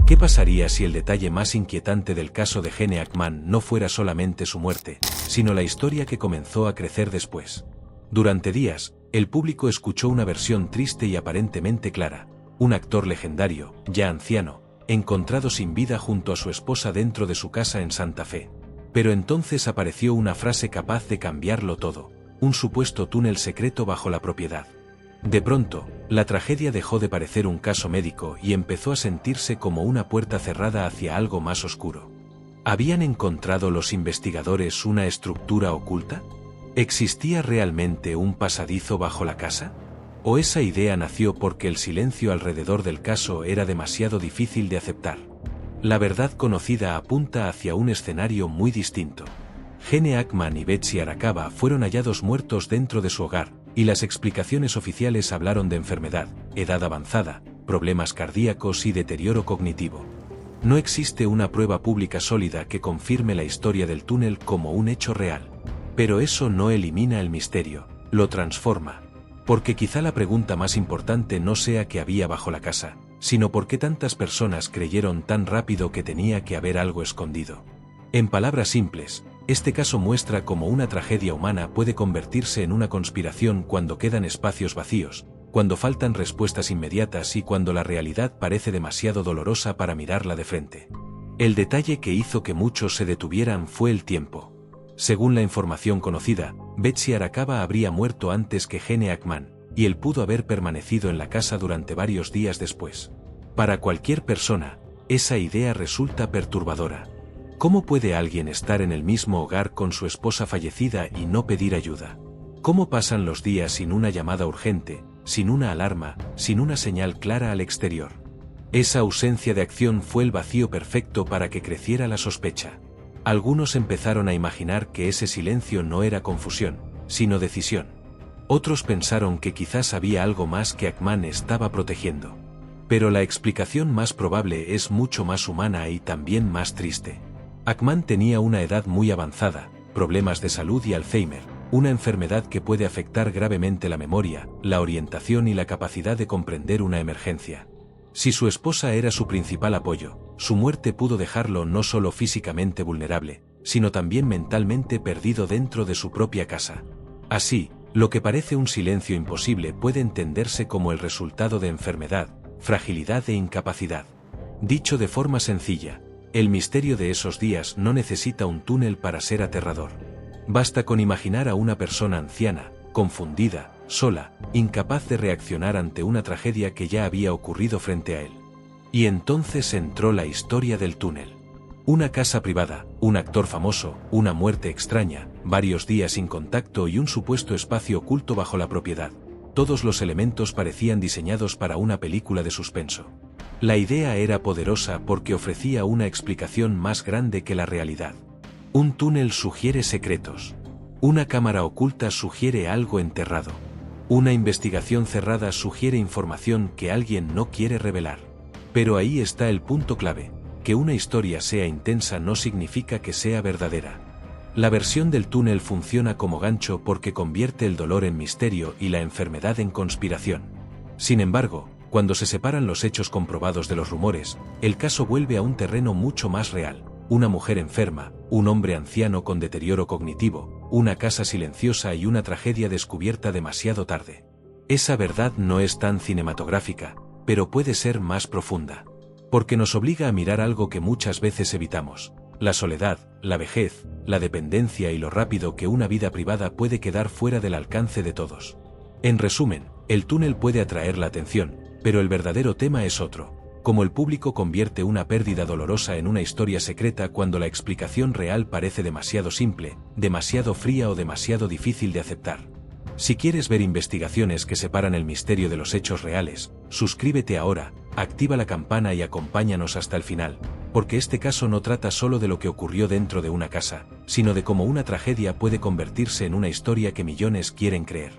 ¿Qué pasaría si el detalle más inquietante del caso de Gene Hackman no fuera solamente su muerte, sino la historia que comenzó a crecer después? Durante días, el público escuchó una versión triste y aparentemente clara. Un actor legendario, ya anciano, encontrado sin vida junto a su esposa dentro de su casa en Santa Fe. Pero entonces apareció una frase capaz de cambiarlo todo: un supuesto túnel secreto bajo la propiedad. De pronto, la tragedia dejó de parecer un caso médico y empezó a sentirse como una puerta cerrada hacia algo más oscuro. ¿Habían encontrado los investigadores una estructura oculta? ¿Existía realmente un pasadizo bajo la casa? ¿O esa idea nació porque el silencio alrededor del caso era demasiado difícil de aceptar? La verdad conocida apunta hacia un escenario muy distinto. Gene Hackman y Betsy Arakawa fueron hallados muertos dentro de su hogar, y las explicaciones oficiales hablaron de enfermedad, edad avanzada, problemas cardíacos y deterioro cognitivo. No existe una prueba pública sólida que confirme la historia del túnel como un hecho real. Pero eso no elimina el misterio, lo transforma. Porque quizá la pregunta más importante no sea qué había bajo la casa, sino por qué tantas personas creyeron tan rápido que tenía que haber algo escondido. En palabras simples, este caso muestra cómo una tragedia humana puede convertirse en una conspiración cuando quedan espacios vacíos, cuando faltan respuestas inmediatas y cuando la realidad parece demasiado dolorosa para mirarla de frente. El detalle que hizo que muchos se detuvieran fue el tiempo. Según la información conocida, Betsy Arakawa habría muerto antes que Gene Hackman, y él pudo haber permanecido en la casa durante varios días después. Para cualquier persona, esa idea resulta perturbadora. ¿Cómo puede alguien estar en el mismo hogar con su esposa fallecida y no pedir ayuda? ¿Cómo pasan los días sin una llamada urgente, sin una alarma, sin una señal clara al exterior? Esa ausencia de acción fue el vacío perfecto para que creciera la sospecha. Algunos empezaron a imaginar que ese silencio no era confusión, sino decisión. Otros pensaron que quizás había algo más que Hackman estaba protegiendo. Pero la explicación más probable es mucho más humana y también más triste. Hackman tenía una edad muy avanzada, problemas de salud y Alzheimer, una enfermedad que puede afectar gravemente la memoria, la orientación y la capacidad de comprender una emergencia. Si su esposa era su principal apoyo, su muerte pudo dejarlo no solo físicamente vulnerable, sino también mentalmente perdido dentro de su propia casa. Así, lo que parece un silencio imposible puede entenderse como el resultado de enfermedad, fragilidad e incapacidad. Dicho de forma sencilla, el misterio de esos días no necesita un túnel para ser aterrador. Basta con imaginar a una persona anciana, confundida, sola, incapaz de reaccionar ante una tragedia que ya había ocurrido frente a él. Y entonces entró la historia del túnel. Una casa privada, un actor famoso, una muerte extraña, varios días sin contacto y un supuesto espacio oculto bajo la propiedad. Todos los elementos parecían diseñados para una película de suspenso. La idea era poderosa porque ofrecía una explicación más grande que la realidad. Un túnel sugiere secretos. Una cámara oculta sugiere algo enterrado. Una investigación cerrada sugiere información que alguien no quiere revelar. Pero ahí está el punto clave: que una historia sea intensa no significa que sea verdadera. La versión del túnel funciona como gancho porque convierte el dolor en misterio y la enfermedad en conspiración. Sin embargo, cuando se separan los hechos comprobados de los rumores, el caso vuelve a un terreno mucho más real: una mujer enferma, un hombre anciano con deterioro cognitivo, una casa silenciosa y una tragedia descubierta demasiado tarde. Esa verdad no es tan cinematográfica, pero puede ser más profunda. Porque nos obliga a mirar algo que muchas veces evitamos: la soledad, la vejez, la dependencia y lo rápido que una vida privada puede quedar fuera del alcance de todos. En resumen, el túnel puede atraer la atención, pero el verdadero tema es otro: cómo el público convierte una pérdida dolorosa en una historia secreta cuando la explicación real parece demasiado simple, demasiado fría o demasiado difícil de aceptar. Si quieres ver investigaciones que separan el misterio de los hechos reales, suscríbete ahora, activa la campana y acompáñanos hasta el final, porque este caso no trata solo de lo que ocurrió dentro de una casa, sino de cómo una tragedia puede convertirse en una historia que millones quieren creer.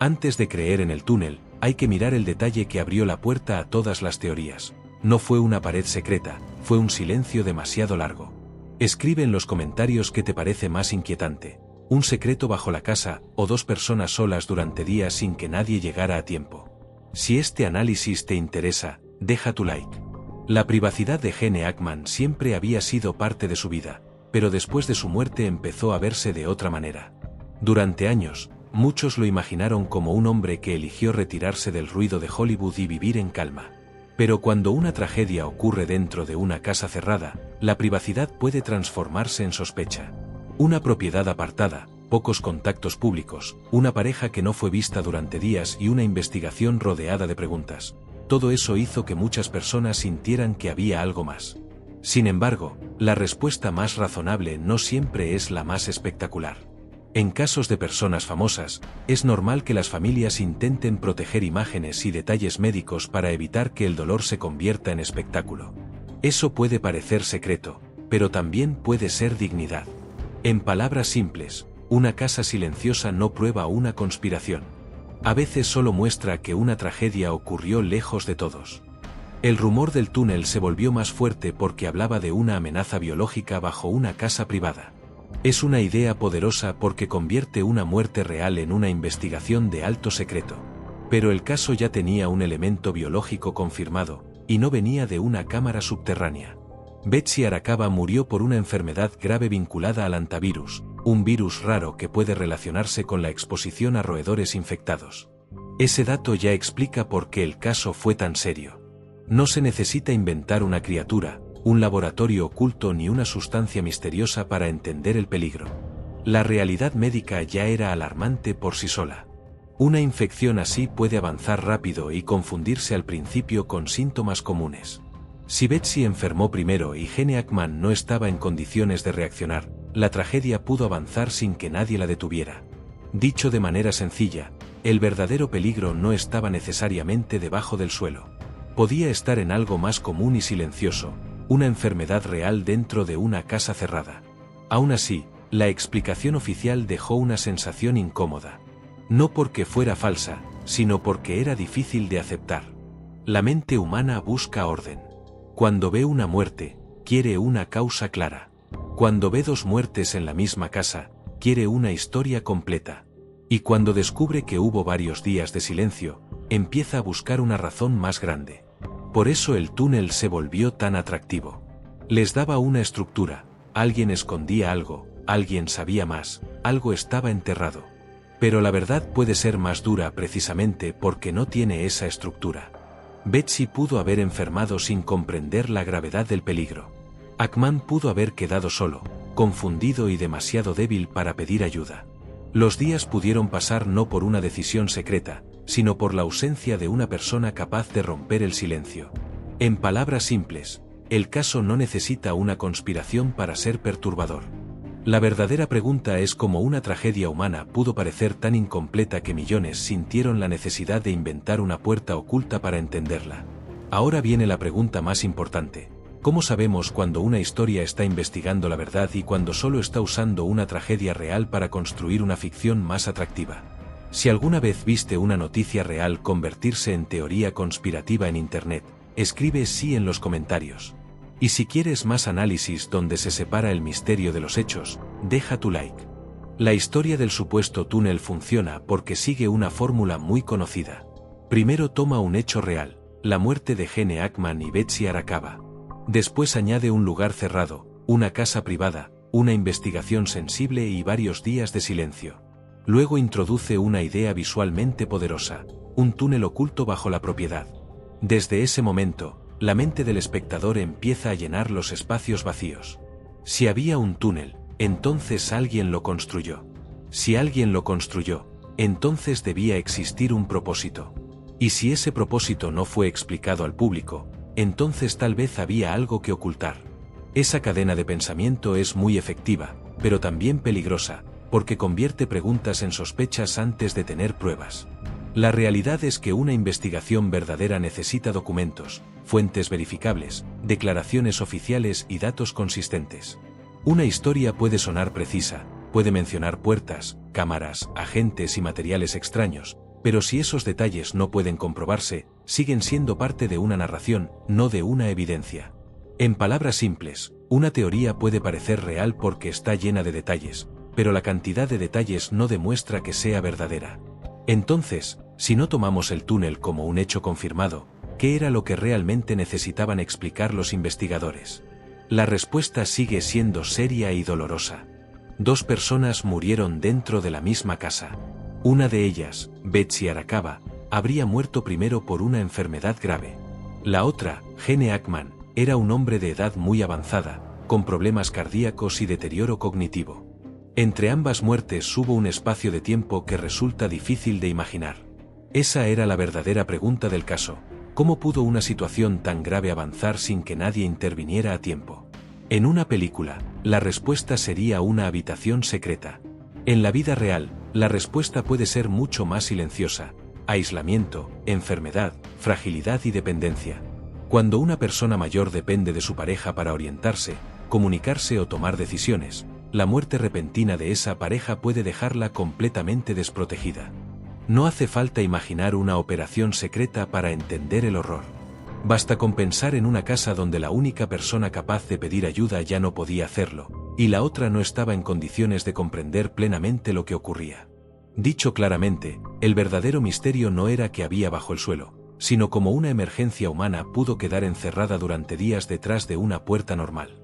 Antes de creer en el túnel, hay que mirar el detalle que abrió la puerta a todas las teorías. No fue una pared secreta, fue un silencio demasiado largo. Escribe en los comentarios qué te parece más inquietante: un secreto bajo la casa, o dos personas solas durante días sin que nadie llegara a tiempo. Si este análisis te interesa, deja tu like. La privacidad de Gene Hackman siempre había sido parte de su vida, pero después de su muerte empezó a verse de otra manera. Durante años, muchos lo imaginaron como un hombre que eligió retirarse del ruido de Hollywood y vivir en calma. Pero cuando una tragedia ocurre dentro de una casa cerrada, la privacidad puede transformarse en sospecha. Una propiedad apartada, pocos contactos públicos, una pareja que no fue vista durante días y una investigación rodeada de preguntas. Todo eso hizo que muchas personas sintieran que había algo más. Sin embargo, la respuesta más razonable no siempre es la más espectacular. En casos de personas famosas, es normal que las familias intenten proteger imágenes y detalles médicos para evitar que el dolor se convierta en espectáculo. Eso puede parecer secreto, pero también puede ser dignidad. En palabras simples, una casa silenciosa no prueba una conspiración. A veces solo muestra que una tragedia ocurrió lejos de todos. El rumor del túnel se volvió más fuerte porque hablaba de una amenaza biológica bajo una casa privada. Es una idea poderosa porque convierte una muerte real en una investigación de alto secreto. Pero el caso ya tenía un elemento biológico confirmado, y no venía de una cámara subterránea. Betsy Arakawa murió por una enfermedad grave vinculada al hantavirus, un virus raro que puede relacionarse con la exposición a roedores infectados. Ese dato ya explica por qué el caso fue tan serio. No se necesita inventar una criatura, un laboratorio oculto ni una sustancia misteriosa para entender el peligro. La realidad médica ya era alarmante por sí sola. Una infección así puede avanzar rápido y confundirse al principio con síntomas comunes. Si Betsy enfermó primero y Gene Hackman no estaba en condiciones de reaccionar, la tragedia pudo avanzar sin que nadie la detuviera. Dicho de manera sencilla, el verdadero peligro no estaba necesariamente debajo del suelo. Podía estar en algo más común y silencioso, una enfermedad real dentro de una casa cerrada. Aún así, la explicación oficial dejó una sensación incómoda. No porque fuera falsa, sino porque era difícil de aceptar. La mente humana busca orden. Cuando ve una muerte, quiere una causa clara. Cuando ve dos muertes en la misma casa, quiere una historia completa. Y cuando descubre que hubo varios días de silencio, empieza a buscar una razón más grande. Por eso el túnel se volvió tan atractivo. Les daba una estructura, alguien escondía algo, alguien sabía más, algo estaba enterrado. Pero la verdad puede ser más dura precisamente porque no tiene esa estructura. Betsy pudo haber enfermado sin comprender la gravedad del peligro. Hackman pudo haber quedado solo, confundido y demasiado débil para pedir ayuda. Los días pudieron pasar no por una decisión secreta, sino por la ausencia de una persona capaz de romper el silencio. En palabras simples, el caso no necesita una conspiración para ser perturbador. La verdadera pregunta es cómo una tragedia humana pudo parecer tan incompleta que millones sintieron la necesidad de inventar una puerta oculta para entenderla. Ahora viene la pregunta más importante. ¿Cómo sabemos cuando una historia está investigando la verdad y cuando solo está usando una tragedia real para construir una ficción más atractiva? Si alguna vez viste una noticia real convertirse en teoría conspirativa en Internet, escribe sí en los comentarios. Y si quieres más análisis donde se separa el misterio de los hechos, deja tu like. La historia del supuesto túnel funciona porque sigue una fórmula muy conocida. Primero toma un hecho real, la muerte de Gene Hackman y Betsy Arakawa. Después añade un lugar cerrado, una casa privada, una investigación sensible y varios días de silencio. Luego introduce una idea visualmente poderosa, un túnel oculto bajo la propiedad. Desde ese momento, la mente del espectador empieza a llenar los espacios vacíos. Si había un túnel, entonces alguien lo construyó. Si alguien lo construyó, entonces debía existir un propósito. Y si ese propósito no fue explicado al público, entonces tal vez había algo que ocultar. Esa cadena de pensamiento es muy efectiva, pero también peligrosa, porque convierte preguntas en sospechas antes de tener pruebas. La realidad es que una investigación verdadera necesita documentos, fuentes verificables, declaraciones oficiales y datos consistentes. Una historia puede sonar precisa, puede mencionar puertas, cámaras, agentes y materiales extraños, pero si esos detalles no pueden comprobarse, siguen siendo parte de una narración, no de una evidencia. En palabras simples, una teoría puede parecer real porque está llena de detalles, pero la cantidad de detalles no demuestra que sea verdadera. Entonces, si no tomamos el túnel como un hecho confirmado, ¿qué era lo que realmente necesitaban explicar los investigadores? La respuesta sigue siendo seria y dolorosa. 2 personas murieron dentro de la misma casa. Una de ellas, Betsy Arakawa, habría muerto primero por una enfermedad grave. La otra, Gene Hackman, era un hombre de edad muy avanzada, con problemas cardíacos y deterioro cognitivo. Entre ambas muertes hubo un espacio de tiempo que resulta difícil de imaginar. Esa era la verdadera pregunta del caso: ¿cómo pudo una situación tan grave avanzar sin que nadie interviniera a tiempo? En una película, la respuesta sería una habitación secreta. En la vida real, la respuesta puede ser mucho más silenciosa: aislamiento, enfermedad, fragilidad y dependencia. Cuando una persona mayor depende de su pareja para orientarse, comunicarse o tomar decisiones, la muerte repentina de esa pareja puede dejarla completamente desprotegida. No hace falta imaginar una operación secreta para entender el horror. Basta con pensar en una casa donde la única persona capaz de pedir ayuda ya no podía hacerlo, y la otra no estaba en condiciones de comprender plenamente lo que ocurría. Dicho claramente, el verdadero misterio no era qué había bajo el suelo, sino cómo una emergencia humana pudo quedar encerrada durante días detrás de una puerta normal.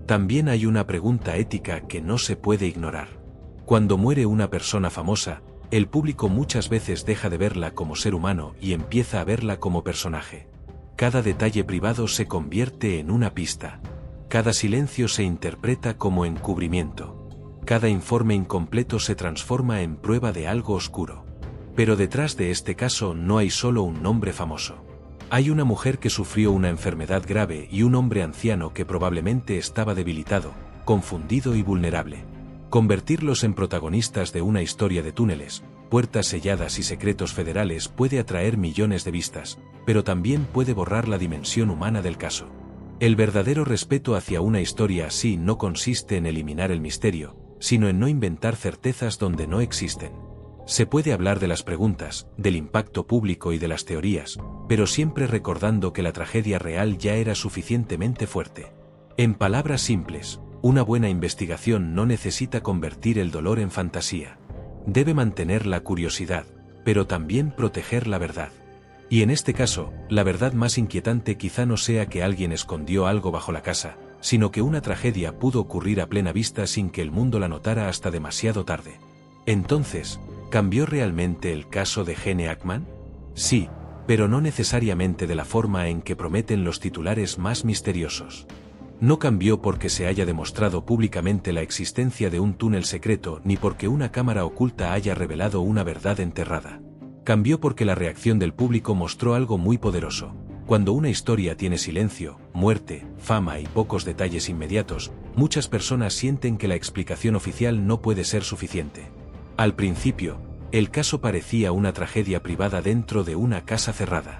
También hay una pregunta ética que no se puede ignorar. Cuando muere una persona famosa, el público muchas veces deja de verla como ser humano y empieza a verla como personaje. Cada detalle privado se convierte en una pista. Cada silencio se interpreta como encubrimiento. Cada informe incompleto se transforma en prueba de algo oscuro. Pero detrás de este caso no hay solo un nombre famoso. Hay una mujer que sufrió una enfermedad grave y un hombre anciano que probablemente estaba debilitado, confundido y vulnerable. Convertirlos en protagonistas de una historia de túneles, puertas selladas y secretos federales puede atraer millones de vistas, pero también puede borrar la dimensión humana del caso. El verdadero respeto hacia una historia así no consiste en eliminar el misterio, sino en no inventar certezas donde no existen. Se puede hablar de las preguntas, del impacto público y de las teorías, pero siempre recordando que la tragedia real ya era suficientemente fuerte. En palabras simples, una buena investigación no necesita convertir el dolor en fantasía. Debe mantener la curiosidad, pero también proteger la verdad. Y en este caso, la verdad más inquietante quizá no sea que alguien escondió algo bajo la casa, sino que una tragedia pudo ocurrir a plena vista sin que el mundo la notara hasta demasiado tarde. Entonces, ¿cambió realmente el caso de Gene Hackman? Sí, pero no necesariamente de la forma en que prometen los titulares más misteriosos. No cambió porque se haya demostrado públicamente la existencia de un túnel secreto ni porque una cámara oculta haya revelado una verdad enterrada. Cambió porque la reacción del público mostró algo muy poderoso. Cuando una historia tiene silencio, muerte, fama y pocos detalles inmediatos, muchas personas sienten que la explicación oficial no puede ser suficiente. Al principio, el caso parecía una tragedia privada dentro de una casa cerrada.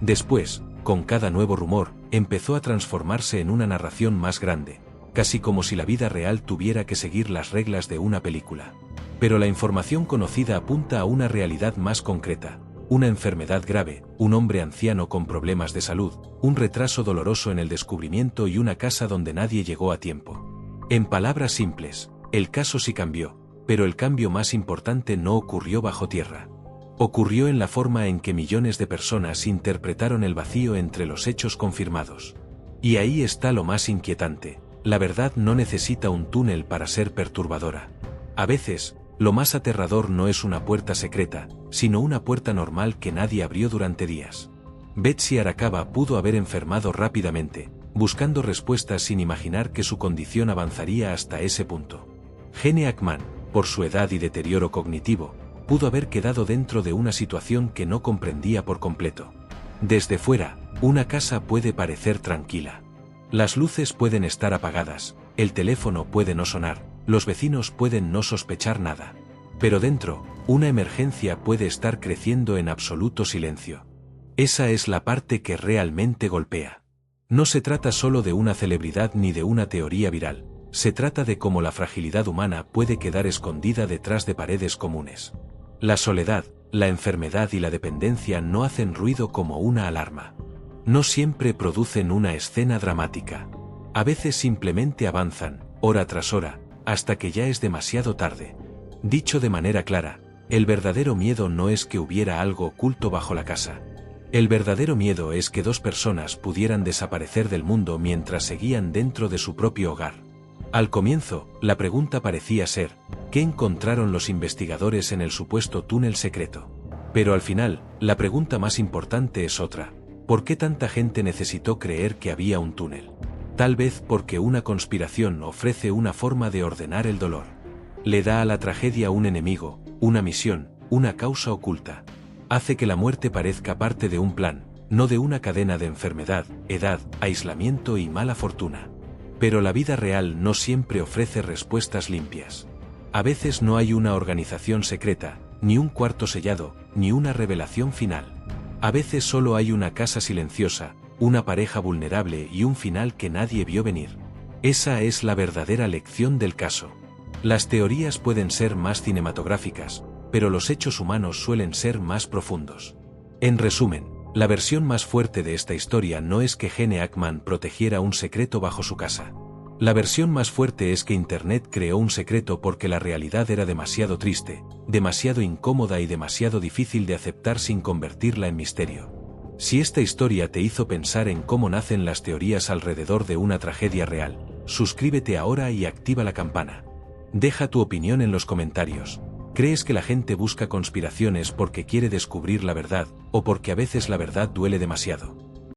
Después, con cada nuevo rumor, empezó a transformarse en una narración más grande, casi como si la vida real tuviera que seguir las reglas de una película. Pero la información conocida apunta a una realidad más concreta: una enfermedad grave, un hombre anciano con problemas de salud, un retraso doloroso en el descubrimiento y una casa donde nadie llegó a tiempo. En palabras simples, el caso sí cambió, pero el cambio más importante no ocurrió bajo tierra. Ocurrió en la forma en que millones de personas interpretaron el vacío entre los hechos confirmados. Y ahí está lo más inquietante: la verdad no necesita un túnel para ser perturbadora. A veces, lo más aterrador no es una puerta secreta, sino una puerta normal que nadie abrió durante días. Betsy Arakawa pudo haber enfermado rápidamente, buscando respuestas sin imaginar que su condición avanzaría hasta ese punto. Gene Hackman, por su edad y deterioro cognitivo, pudo haber quedado dentro de una situación que no comprendía por completo. Desde fuera, una casa puede parecer tranquila. Las luces pueden estar apagadas, el teléfono puede no sonar, los vecinos pueden no sospechar nada. Pero dentro, una emergencia puede estar creciendo en absoluto silencio. Esa es la parte que realmente golpea. No se trata solo de una celebridad ni de una teoría viral, se trata de cómo la fragilidad humana puede quedar escondida detrás de paredes comunes. La soledad, la enfermedad y la dependencia no hacen ruido como una alarma. No siempre producen una escena dramática. A veces simplemente avanzan, hora tras hora, hasta que ya es demasiado tarde. Dicho de manera clara, el verdadero miedo no es que hubiera algo oculto bajo la casa. El verdadero miedo es que dos personas pudieran desaparecer del mundo mientras seguían dentro de su propio hogar. Al comienzo, la pregunta parecía ser, ¿qué encontraron los investigadores en el supuesto túnel secreto? Pero al final, la pregunta más importante es otra. ¿Por qué tanta gente necesitó creer que había un túnel? Tal vez porque una conspiración ofrece una forma de ordenar el dolor. Le da a la tragedia un enemigo, una misión, una causa oculta. Hace que la muerte parezca parte de un plan, no de una cadena de enfermedad, edad, aislamiento y mala fortuna. Pero la vida real no siempre ofrece respuestas limpias. A veces no hay una organización secreta, ni un cuarto sellado, ni una revelación final. A veces solo hay una casa silenciosa, una pareja vulnerable y un final que nadie vio venir. Esa es la verdadera lección del caso. Las teorías pueden ser más cinematográficas, pero los hechos humanos suelen ser más profundos. En resumen, la versión más fuerte de esta historia no es que Gene Hackman protegiera un secreto bajo su casa. La versión más fuerte es que Internet creó un secreto porque la realidad era demasiado triste, demasiado incómoda y demasiado difícil de aceptar sin convertirla en misterio. Si esta historia te hizo pensar en cómo nacen las teorías alrededor de una tragedia real, suscríbete ahora y activa la campana. Deja tu opinión en los comentarios. ¿Crees que la gente busca conspiraciones porque quiere descubrir la verdad, o porque a veces la verdad duele demasiado?